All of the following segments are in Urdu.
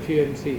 FUMC,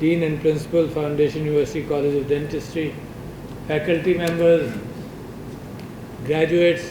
Dean and Principal, Foundation University College of Dentistry, faculty members, graduates,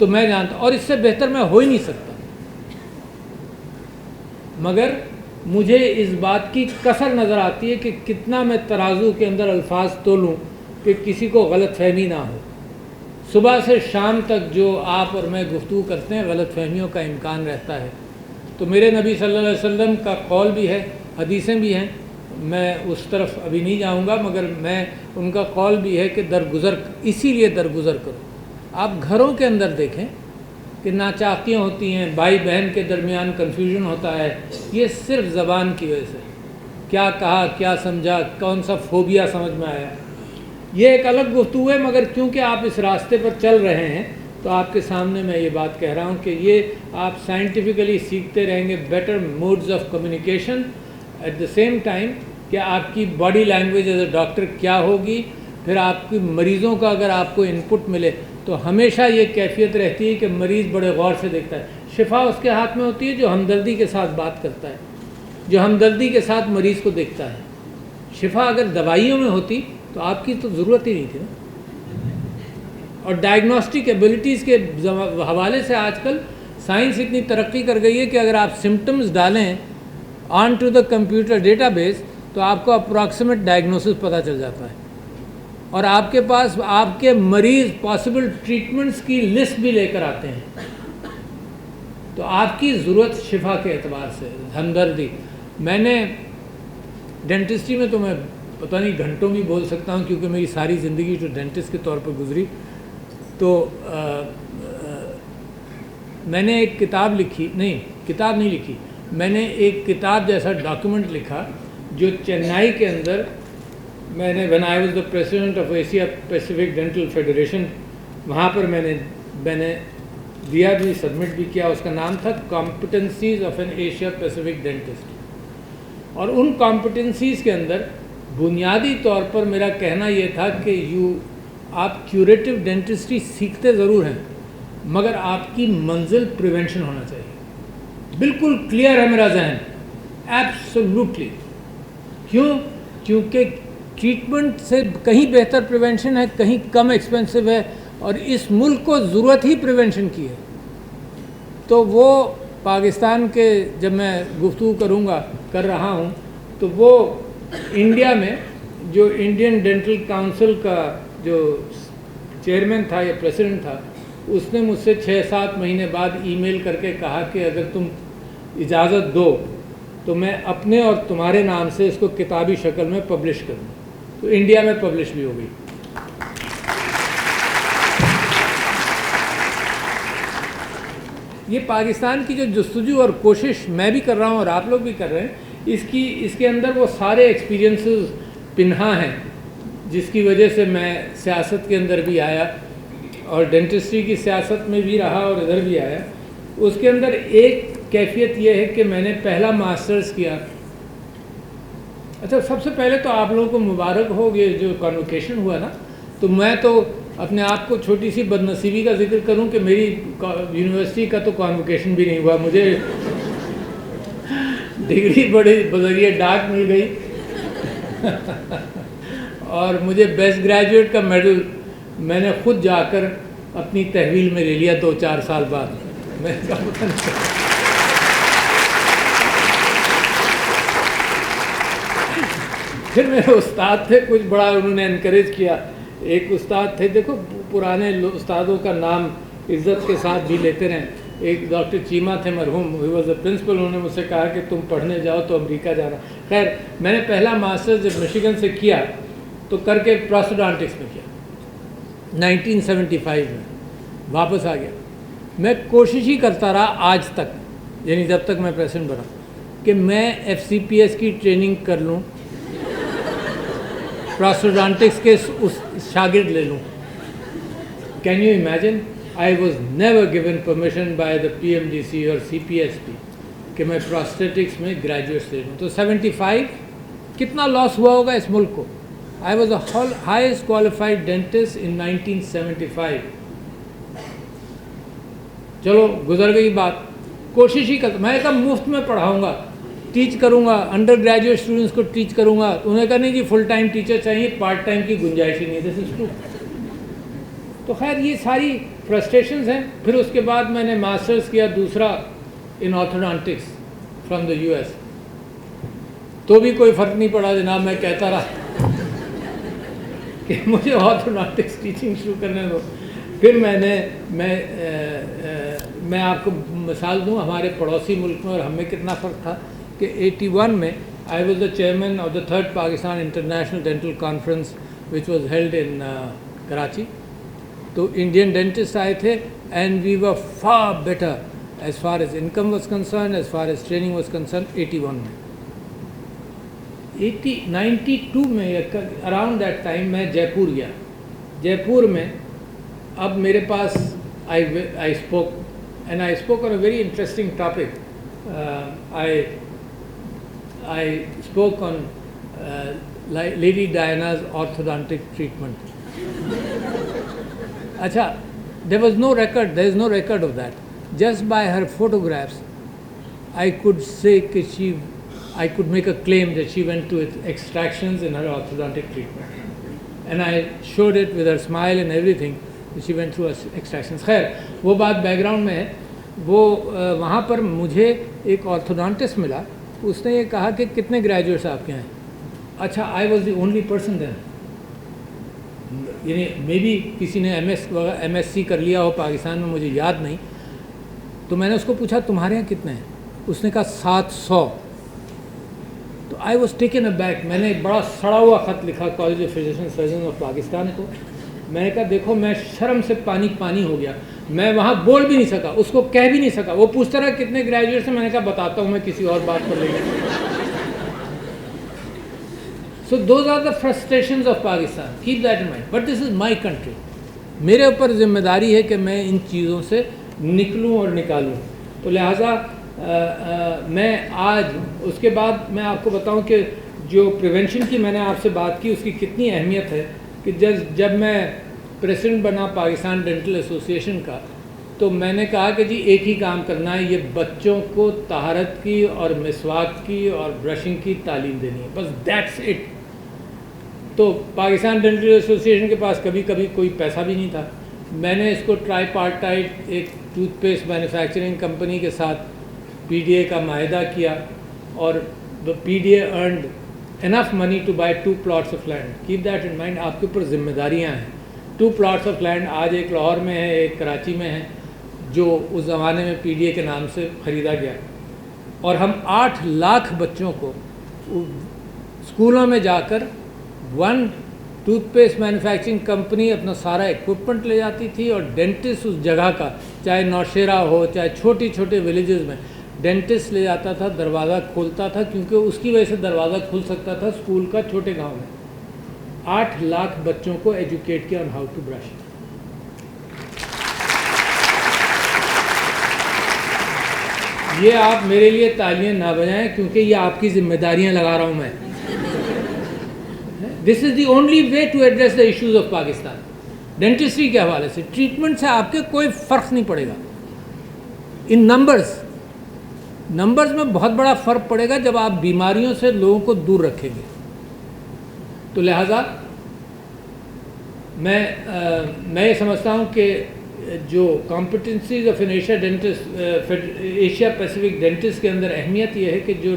تو میں جانتا اور اس سے بہتر میں ہو ہی نہیں سکتا، مگر مجھے اس بات کی کثر نظر آتی ہے کہ کتنا میں ترازو کے اندر الفاظ تولوں کہ کسی کو غلط فہمی نہ ہو۔ صبح سے شام تک جو آپ اور میں گفتگو کرتے ہیں غلط فہمیوں کا امکان رہتا ہے۔ تو میرے نبی صلی اللہ علیہ وسلم کا قول بھی ہے، حدیثیں بھی ہیں، میں اس طرف ابھی نہیں جاؤں گا، مگر میں ان کا قول بھی ہے کہ درگزر، اسی لیے درگزر کرو۔ آپ گھروں کے اندر دیکھیں کہ ناچاقیاں ہوتی ہیں، بھائی بہن کے درمیان کنفیوژن ہوتا ہے، یہ صرف زبان کی وجہ سے، کیا کہا، کیا سمجھا، کون سا فوبیا سمجھ میں آیا، یہ ایک الگ گفتگو ہے، مگر کیونکہ آپ اس راستے پر چل رہے ہیں تو آپ کے سامنے میں یہ بات کہہ رہا ہوں کہ یہ آپ سائنٹیفکلی سیکھتے رہیں گے better modes of communication, at the same time کہ آپ کی body language as a doctor کیا ہوگی، پھر آپ کی مریضوں کا اگر آپ کو انپٹ ملے تو ہمیشہ یہ کیفیت رہتی ہے کہ مریض بڑے غور سے دیکھتا ہے، شفا اس کے ہاتھ میں ہوتی ہے جو ہمدردی کے ساتھ بات کرتا ہے، جو ہمدردی کے ساتھ مریض کو دیکھتا ہے۔ شفا اگر دوائیوں میں ہوتی تو آپ کی تو ضرورت ہی نہیں تھی نا۔ اور ڈائگنوسٹک ایبلٹیز کے حوالے سے آج کل سائنس اتنی ترقی کر گئی ہے کہ اگر آپ سمٹمز ڈالیں on to the computer database تو آپ کو اپروکسیمیٹ ڈائگنوسس پتہ چل جاتا ہے، اور آپ کے پاس آپ کے مریض پاسبل ٹریٹمنٹس کی لسٹ بھی لے کر آتے ہیں۔ تو آپ کی ضرورت شفا کے اعتبار سے ہمدردی، میں نے ڈینٹسٹری میں تو میں پتہ نہیں گھنٹوں بھی بول سکتا ہوں کیونکہ میری ساری زندگی جو ڈینٹسٹ کے طور پر گزری، تو میں نے ایک کتاب لکھی، کتاب نہیں لکھی، میں نے ایک کتاب جیسا ڈاکیومنٹ لکھا جو چنئی کے اندر میں نے when I was the president of Asia Pacific Dental Federation، وہاں پر میں نے دیا بھی، سبمٹ بھی کیا، اس کا نام تھا competencies of an Asia Pacific dentist. اور ان کمپٹنسیز کے اندر بنیادی طور پر میرا کہنا یہ تھا کہ آپ کیوریٹو ڈینٹسٹری سیکھتے ضرور ہیں، مگر آپ کی منزل پریونشن ہونا چاہیے۔ بالکل کلیئر ہے میرا ذہن، ایبسولوٹلی۔ کیوں؟ کیونکہ ٹریٹمنٹ سے کہیں بہتر پریونشن ہے، کہیں کم ایکسپینسو ہے، اور اس ملک کو ضرورت ہی پریونشن کی ہے۔ تو وہ پاکستان کے جب میں گفتگو کر رہا ہوں تو وہ انڈیا میں جو انڈین ڈینٹل کاؤنسل کا جو چیئرمین تھا یا پریزیڈنٹ تھا، اس نے مجھ سے 6-7 مہینے بعد ای میل کر کے کہا کہ اگر تم اجازت دو تو میں اپنے اور تمہارے نام سے اس کو کتابی شکل میں پبلش کروں۔ تو انڈیا میں پبلش بھی ہو گئی۔ یہ پاکستان کی جو جستجو اور کوشش میں بھی کر رہا ہوں اور آپ لوگ بھی کر رہے ہیں، اس کے اندر وہ سارے ایکسپیرینسز پنہا ہیں جس کی وجہ سے میں سیاست کے اندر بھی آیا اور ڈینٹسٹری کی سیاست میں بھی رہا اور ادھر بھی آیا۔ اس کے اندر ایک کیفیت یہ ہے کہ میں نے پہلا ماسٹرز کیا۔ اچھا، سب سے پہلے تو آپ لوگوں کو مبارک ہو، یہ جو کانوکیشن ہوا نا، تو میں تو اپنے آپ کو چھوٹی سی بد نصیبی کا ذکر کروں کہ میری یونیورسٹی کا تو کانوکیشن بھی نہیں ہوا، مجھے ڈگری بڑی بذریعہ ڈاک مل گئی اور مجھے بیسٹ گریجویٹ کا میڈل میں نے خود جا کر اپنی تحویل میں لے لیا 2-4 سال بعد۔ میں پھر میرے استاد تھے، کچھ بڑا انہوں نے انکریج کیا۔ ایک استاد تھے، دیکھو پرانے استادوں کا نام عزت کے ساتھ بھی لیتے رہیں۔ ایک ڈاکٹر چیمہ تھے مرحوم، ہی واز اے پرنسپل، انہوں نے مجھ سے کہا کہ تم پڑھنے جاؤ تو امریکہ جا رہا۔ خیر، میں نے پہلا ماسٹر جب مشیگن سے کیا تو کر کے پروسٹوڈانٹکس میں کیا 1975 میں، واپس آ گیا۔ میں کوشش ہی کرتا رہا آج تک، یعنی جب تک میں پریزیڈنٹ بنا، کہ میں FCPS کی ٹریننگ کر لوں، پروسٹوڈانٹکس کے اس شاگرد لے لوں۔ Can you imagine? I was never given permission by the PMDC اور CPSP کہ میں پروسٹیٹکس میں گریجویٹس لے لوں۔ تو 75 کتنا لاس ہوا ہوگا اس ملک کو۔ I was the highest qualified dentist in 1975۔ چلو گزر گئی بات، کوشش ہی کرتا، میں کہا مفت میں پڑھاؤں گا، ٹیچ کروں گا، انڈر گریجویٹ اسٹوڈنٹس کو ٹیچ کروں گا۔ انہوں نے کہا نہیں جی فل ٹائم ٹیچر چاہیے، پارٹ ٹائم کی گنجائش ہی نہیں۔ دس از ٹرو۔ تو خیر یہ ساری فرسٹریشنز ہیں. پھر اس کے بعد میں نے ماسٹرز کیا دوسرا ان آرتھوڈونٹکس فرام دا US. تو بھی کوئی فرق نہیں پڑا جناب. میں کہتا رہا کہ مجھے آرتھوڈونٹکس ٹیچنگ شروع کرنے دو. پھر میں آپ کو مثال دوں ہمارے پڑوسی ملک میں اور ہم میں کتنا فرق تھا کہ 81 میں I was the chairman of the 3rd Pakistan International Dental Conference which was held in Karachi. تو انڈین ڈینٹسٹ آئے تھے and we were far better as far as income was concern, as far as training was concern. 81 میں 92 میں اراؤنڈ دیٹ ٹائم میں جے پور گیا. جے پور میں اب میرے پاس I spoke and I spoke on a very interesting topic. I spoke on Lady Diana's orthodontic treatment. Acha, there is no record of that. Just by her photographs, I could say that I could make a claim that she went to extractions in her orthodontic treatment. And I showed it with her smile and everything, that she went through extractions. خیر وہ بات بیک گراؤنڈ میں ہے. وہ وہاں پر مجھے ایک آرتھوڈونٹسٹ ملا. اس نے یہ کہا کہ کتنے گریجویٹس آپ کے ہیں. اچھا, I was the only person then. یعنی مے بی کسی نے MSc کر لیا ہو پاکستان میں, مجھے یاد نہیں. تو میں نے اس کو پوچھا تمہارے یہاں کتنے ہیں. اس نے کہا 700. تو I was taken a back. میں نے ایک بڑا سڑا ہوا خط لکھا college of physician surgeon of Pakistan کو. میں نے کہا دیکھو میں شرم سے پانی ہو گیا. میں وہاں بول بھی نہیں سکا, اس کو کہہ بھی نہیں سکا. وہ پوچھتا رہا کتنے گریجویٹس ہیں. میں نے کہا بتاتا ہوں میں کسی اور بات پر لے گا. So those are the frustrations of Pakistan. Keep that in mind. But this is my country. میرے اوپر ذمہ داری ہے کہ میں ان چیزوں سے نکلوں اور نکالوں. تو لہٰذا میں آج اس کے بعد میں آپ کو بتاؤں کہ جو پریونشن کی میں نے آپ سے بات کی اس کی کتنی اہمیت ہے کہ جب میں پریزیڈنٹ بنا پاکستان ڈینٹل ایسوسیشن کا تو میں نے کہا کہ جی ایک ہی کام کرنا ہے, یہ بچوں کو طہارت کی اور مسواک کی اور برشنگ کی تعلیم دینی ہے, بس دیٹس اٹ. تو پاکستان ڈینٹل ایسوسیشن کے پاس کبھی کوئی پیسہ بھی نہیں تھا. میں نے اس کو ٹرائی پارٹائٹ ایک ٹوتھ پیسٹ مینوفیکچرنگ کمپنی کے ساتھ PDA کا معاہدہ کیا اور PDA earned enough money to buy 2 plots of land. Keep that in mind. آپ کے اوپر ذمہ داریاں ہیں. 2 plots آف لینڈ آج ایک لاہور میں ہے, ایک کراچی میں ہے, جو اس زمانے میں PDA کے نام سے خریدا گیا. اور ہم 8 لاکھ بچوں کو اسکولوں میں جا کر 1 ٹوتھ پیسٹ مینوفیکچرنگ کمپنی اپنا سارا ایکوپمنٹ لے جاتی تھی اور ڈینٹسٹ اس جگہ کا, چاہے نوشیرہ ہو چاہے چھوٹے ولیجز میں, ڈینٹسٹ لے جاتا تھا, دروازہ کھولتا تھا کیونکہ اس کی وجہ سے دروازہ کھل سکتا تھا اسکول کا چھوٹے گاؤں میں. 8 لاکھ بچوں کو ایجوکیٹ کیا آن ہاؤ ٹو برش. یہ آپ میرے لیے تالیاں نہ بجائیں کیونکہ یہ آپ کی ذمہ داریاں لگا رہا ہوں میں. This is the only way to address the issues of Pakistan. Dentistry کے حوالے سے ٹریٹمنٹ سے آپ کے کوئی فرق نہیں پڑے گا. ان نمبرز میں بہت بڑا فرق پڑے گا جب آپ بیماریوں سے لوگوں کو دور رکھیں گے. تو لہٰذا میں یہ سمجھتا ہوں کہ جو competencies of an Asia Pacific dentist کے اندر اہمیت یہ ہے کہ جو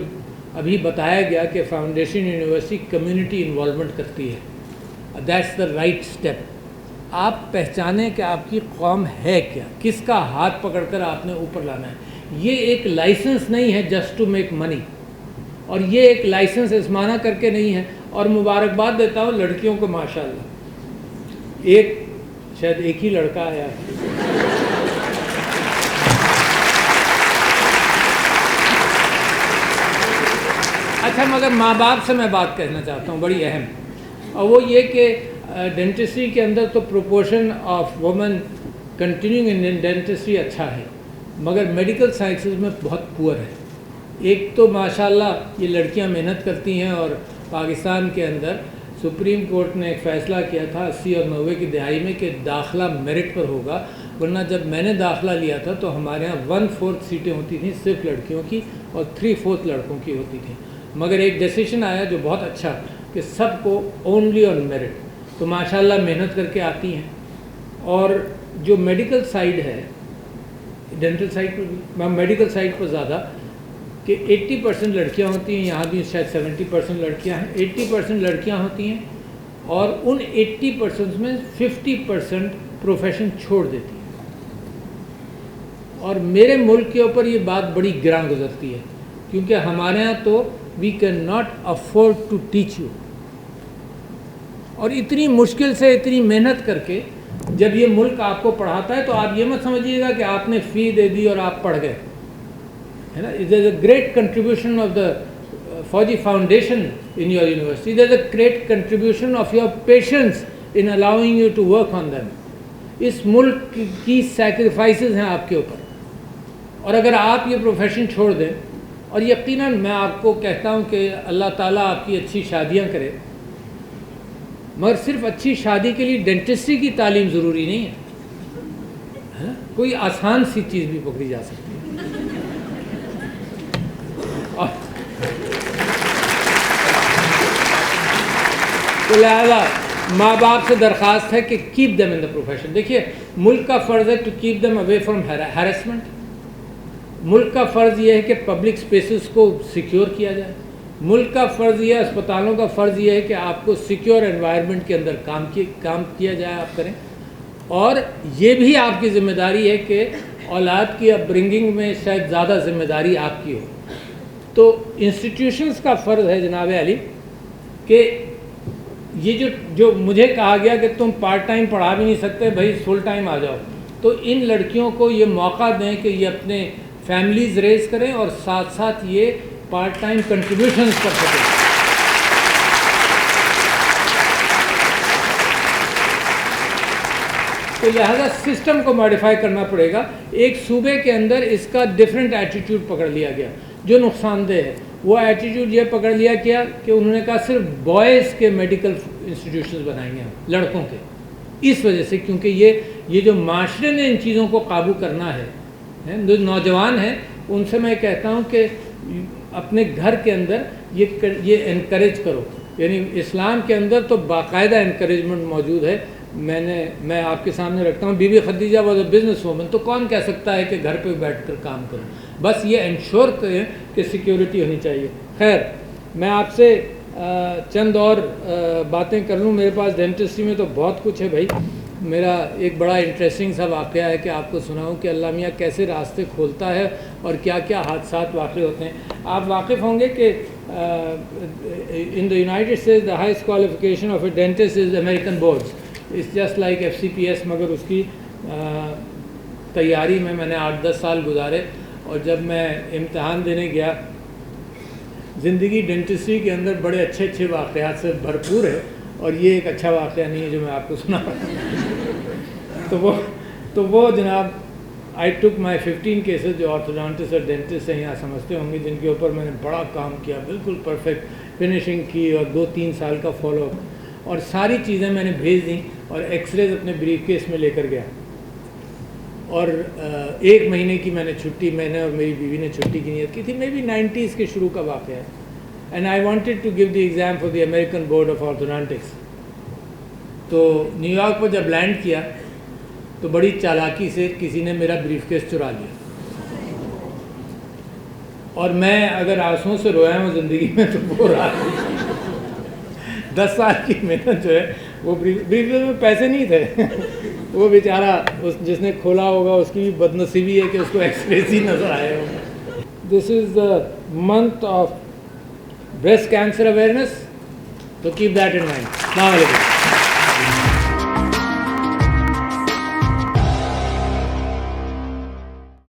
ابھی بتایا گیا کہ فاؤنڈیشن یونیورسٹی کمیونٹی انوالومنٹ کرتی ہے. That's the right step. آپ پہچانیں کہ آپ کی قوم ہے کیا, کس کا ہاتھ پکڑ کر آپ نے اوپر لانا ہے. یہ ایک لائسنس نہیں ہے جسٹ ٹو میک منی, اور یہ ایک لائسنس اسمانہ کر کے نہیں ہے. اور مبارکباد دیتا ہوں لڑکیوں کو ماشاءاللہ. شاید ایک ہی لڑکا آیا ہے. اچھا, مگر ماں باپ سے میں بات کہنا چاہتا ہوں بڑی اہم, اور وہ یہ کہ ڈینٹسٹری کے اندر تو proportion of women continuing in dentistry اچھا ہے, مگر میڈیکل سائنسز میں بہت پور ہے. ایک تو ماشاءاللہ یہ لڑکیاں محنت کرتی ہیں, اور پاکستان کے اندر سپریم کورٹ نے ایک فیصلہ کیا تھا 80 اور 90 کی دہائی میں کہ داخلہ میرٹ پر ہوگا, ورنہ جب میں نے داخلہ لیا تھا تو ہمارے ہاں 1/4 سیٹیں ہوتی تھیں صرف لڑکیوں کی اور 3/4 لڑکوں کی ہوتی تھیں. مگر ایک ڈیسیشن آیا جو بہت اچھا کہ سب کو اونلی آن میرٹ. تو ماشاءاللہ محنت کر کے آتی ہیں. اور جو میڈیکل سائڈ ہے، ڈینٹل سائڈ پر بھی، میڈیکل سائڈ پر زیادہ، کہ 80% لڑکیاں ہوتی ہیں، یہاں بھی شاید 70% لڑکیاں ہیں، 80% لڑکیاں ہوتی ہیں، اور ان 80% میں 50% پروفیشن چھوڑ دیتی ہیں. اور میرے ملک کے اوپر یہ بات بڑی گراں گزرتی ہے، کیونکہ ہمارے ہاں تو we can not afford to teach you. اور اتنی مشکل سے اتنی محنت کر کے جب یہ ملک آپ کو پڑھاتا ہے تو آپ یہ مت سمجھیے گا کہ آپ نے فی دے دی اور آپ پڑھ گئے، ہے نا. There is a great contribution of the Fauji Foundation in your university. There is a great contribution of your patience in allowing you to work on them. اس ملک کی سیکریفائسز ہیں آپ کے اوپر. اور اگر آپ یہ پروفیشن چھوڑ دیں، اور یقیناً میں آپ کو کہتا ہوں کہ اللہ تعالیٰ آپ کی اچھی شادیاں کرے، مگر صرف اچھی شادی کے لیے ڈینٹسٹری کی تعلیم ضروری نہیں ہے، کوئی آسان سی چیز بھی پکڑی جا سکتی ہے. تو لہٰذا ماں باپ سے درخواست ہے کہ keep them in the profession. دیکھیے ملک کا فرض ہے to keep them away from harassment. ملک کا فرض یہ ہے کہ پبلک اسپیسز کو سیکیور کیا جائے. ملک کا فرض یہ ہے، اسپتالوں کا فرض یہ ہے کہ آپ کو سیکیور انوائرمنٹ کے اندر کام کیا جائے، آپ کریں. اور یہ بھی آپ کی ذمہ داری ہے کہ اولاد کی اپ برنگنگ میں شاید زیادہ ذمہ داری آپ کی ہو. تو انسٹیٹیوشنز کا فرض ہے جناب علی کہ یہ جو مجھے کہا گیا کہ تم پارٹ ٹائم پڑھا بھی نہیں سکتے، بھائی فل ٹائم آ جاؤ، تو ان لڑکیوں کو یہ موقع دیں کہ یہ اپنے فیملیز ریز کریں اور ساتھ ساتھ یہ پارٹ ٹائم کنٹریبیوشنز کر سکیں. تو لہذا سسٹم کو ماڈیفائی کرنا پڑے گا. ایک صوبے کے اندر اس کا ڈفرینٹ ایٹیٹیوڈ پکڑ لیا گیا جو نقصان دہ ہے. وہ ایٹیٹیوڈ یہ پکڑ لیا کیا کہ انہوں نے کہا صرف بوائز کے میڈیکل انسٹیٹیوشنز بنائیں گے ہم، لڑکوں کے. اس وجہ سے کیونکہ یہ جو معاشرے نے ان چیزوں کو قابو کرنا ہے، جو نوجوان ہیں ان سے میں کہتا ہوں کہ اپنے گھر کے اندر یہ انکریج کرو. یعنی اسلام کے اندر تو باقاعدہ انکریجمنٹ موجود ہے. میں آپ کے سامنے رکھتا ہوں، Bibi Khadija was a business woman. تو کون کہہ سکتا ہے کہ گھر پہ بیٹھ کر کام کرو؟ بس یہ انشور کریں کہ سیکیورٹی ہونی چاہیے. خیر، میں آپ سے چند اور باتیں کر لوں. میرے پاس ڈینٹسٹری میں تو بہت کچھ ہے بھائی. میرا ایک بڑا انٹرسٹنگ سا واقعہ ہے کہ آپ کو سناؤں کہ اللہ میاں کیسے راستے کھولتا ہے اور کیا کیا حادثات واقع ہوتے ہیں. آپ واقف ہوں گے کہ in the United States the highest qualification of a dentist is American boards. It's just like FCPS، مگر اس کی تیاری میں نے 8-10 سال گزارے. اور جب میں امتحان دینے گیا، زندگی ڈینٹسٹری کے اندر بڑے اچھے اچھے واقعات سے بھرپور ہے، اور یہ ایک اچھا واقعہ نہیں ہے جو میں آپ کو سنا. تو وہ جناب I took my 15 cases جو آرتھوڈونٹسٹ اور ڈینٹسٹ ہیں یہاں سمجھتے ہوں گے، جن کے اوپر میں نے بڑا کام کیا، بالکل پرفیکٹ فنیشنگ کی اور 2-3 سال کا فالو اپ، اور ساری چیزیں میں نے بھیج دیں اور ایکس ریز اپنے بریف کیس میں لے کر گیا. اور 1 مہینے کی میں نے چھٹی، میں نے اور میری بیوی نے چھٹی کی نیت کی تھی. مے بی 90s کے شروع کا واقعہ ہے. And I wanted to give the exam for the American Board of Orthodontics. تو نیو یارک پر جب لینڈ کیا تو بڑی چالاکی سے کسی نے میرا بریف کیس چرا لیا، اور میں اگر آنسوؤں سے رویا ہوں زندگی میں تو وہ رات 10 سال کی محنت جو ہے وہ بریف کیس میں پیسے نہیں تھے. وہ بیچارہ جس نے کھولا ہوگا اس کی بھی بد نصیبی ہے کہ اس کو ایکسپریس ہی نظر آئے ہوگا. This is the month of breast cancer awareness, so keep that in mind. Assalamu alaikum.